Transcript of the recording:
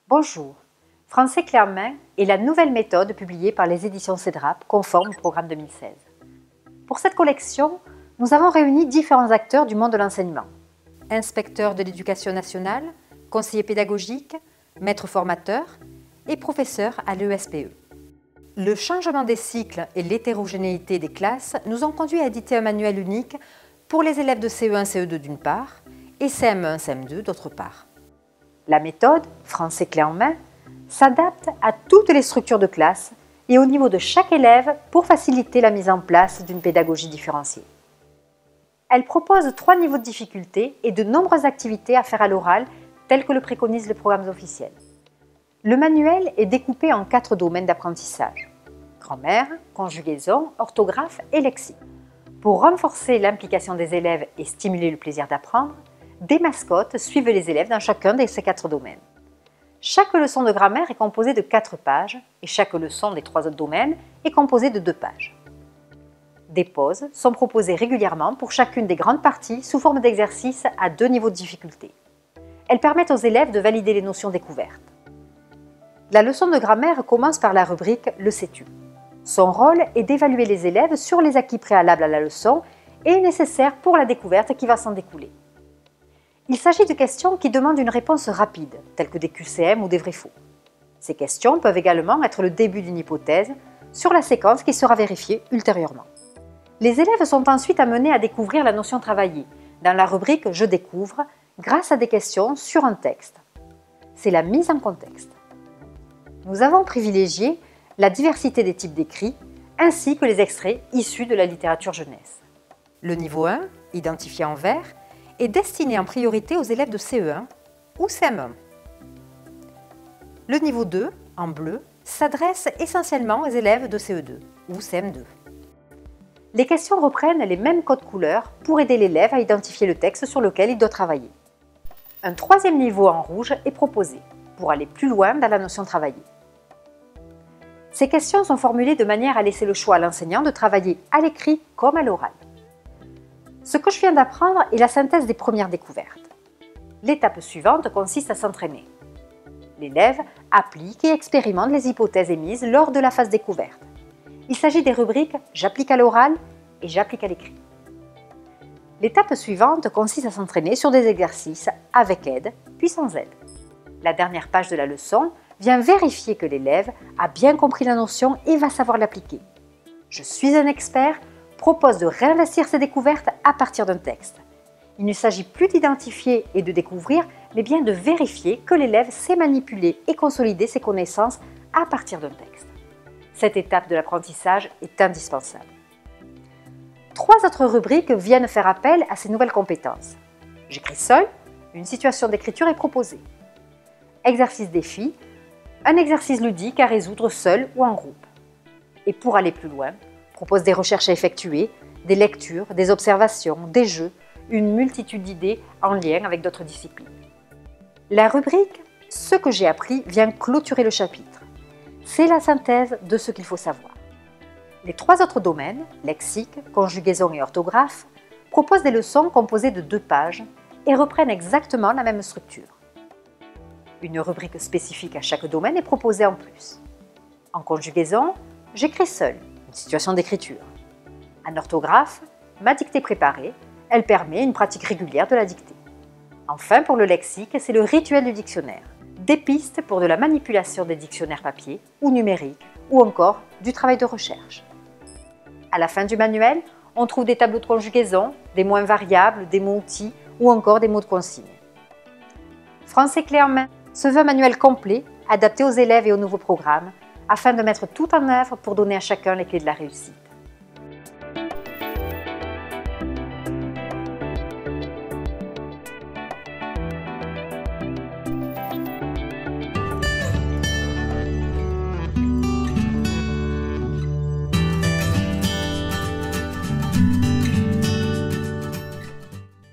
Bonjour, Français clé en main est la nouvelle méthode publiée par les éditions CEDRAP conforme au programme 2016. Pour cette collection, nous avons réuni différents acteurs du monde de l'enseignement. Inspecteurs de l'éducation nationale, conseillers pédagogiques, maîtres formateurs et professeurs à l'ESPE. Le changement des cycles et l'hétérogénéité des classes nous ont conduit à éditer un manuel unique pour les élèves de CE1, CE2 d'une part et CM1, CM2 d'autre part. La méthode, Français clé en main, s'adapte à toutes les structures de classe et au niveau de chaque élève pour faciliter la mise en place d'une pédagogie différenciée. Elle propose 3 niveaux de difficulté et de nombreuses activités à faire à l'oral, telles que le préconisent les programmes officiels. Le manuel est découpé en 4 domaines d'apprentissage: grammaire, conjugaison, orthographe et lexique. Pour renforcer l'implication des élèves et stimuler le plaisir d'apprendre, des mascottes suivent les élèves dans chacun de ces 4 domaines. Chaque leçon de grammaire est composée de 4 pages et chaque leçon des 3 autres domaines est composée de 2 pages. Des pauses sont proposées régulièrement pour chacune des grandes parties sous forme d'exercices à 2 niveaux de difficulté. Elles permettent aux élèves de valider les notions découvertes. La leçon de grammaire commence par la rubrique « Le sais-tu ». Son rôle est d'évaluer les élèves sur les acquis préalables à la leçon et nécessaires pour la découverte qui va s'en découler. Il s'agit de questions qui demandent une réponse rapide, telles que des QCM ou des vrais-faux. Ces questions peuvent également être le début d'une hypothèse sur la séquence qui sera vérifiée ultérieurement. Les élèves sont ensuite amenés à découvrir la notion travaillée, dans la rubrique « Je découvre » grâce à des questions sur un texte. C'est la mise en contexte. Nous avons privilégié la diversité des types d'écrits ainsi que les extraits issus de la littérature jeunesse. Le niveau 1, identifié en vert, est destiné en priorité aux élèves de CE1 ou CM1. Le niveau 2, en bleu, s'adresse essentiellement aux élèves de CE2 ou CM2. Les questions reprennent les mêmes codes couleurs pour aider l'élève à identifier le texte sur lequel il doit travailler. Un 3e niveau en rouge est proposé pour aller plus loin dans la notion travaillée. Ces questions sont formulées de manière à laisser le choix à l'enseignant de travailler à l'écrit comme à l'oral. Ce que je viens d'apprendre est la synthèse des premières découvertes. L'étape suivante consiste à s'entraîner. L'élève applique et expérimente les hypothèses émises lors de la phase découverte. Il s'agit des rubriques « J'applique à l'oral » et « J'applique à l'écrit ». L'étape suivante consiste à s'entraîner sur des exercices avec aide, puis sans aide. La dernière page de la leçon vient vérifier que l'élève a bien compris la notion et va savoir l'appliquer. Je suis un expert propose de réinvestir ses découvertes à partir d'un texte. Il ne s'agit plus d'identifier et de découvrir, mais bien de vérifier que l'élève sait manipuler et consolider ses connaissances à partir d'un texte. Cette étape de l'apprentissage est indispensable. 3 autres rubriques viennent faire appel à ces nouvelles compétences. J'écris seul, une situation d'écriture est proposée. Exercice défi, un exercice ludique à résoudre seul ou en groupe. Et pour aller plus loin, propose des recherches à effectuer, des lectures, des observations, des jeux, une multitude d'idées en lien avec d'autres disciplines. La rubrique « Ce que j'ai appris » vient clôturer le chapitre. C'est la synthèse de ce qu'il faut savoir. Les 3 autres domaines, lexique, conjugaison et orthographe, proposent des leçons composées de 2 pages et reprennent exactement la même structure. Une rubrique spécifique à chaque domaine est proposée en plus. En conjugaison, j'écris seul, une situation d'écriture. En orthographe, ma dictée préparée, elle permet une pratique régulière de la dictée. Enfin, pour le lexique, c'est le rituel du dictionnaire. Des pistes pour de la manipulation des dictionnaires papier ou numériques, ou encore du travail de recherche. À la fin du manuel, on trouve des tableaux de conjugaison, des mots invariables, des mots-outils ou encore des mots de consigne. Français clé en main se veut un manuel complet, adapté aux élèves et aux nouveaux programmes, afin de mettre tout en œuvre pour donner à chacun les clés de la réussite.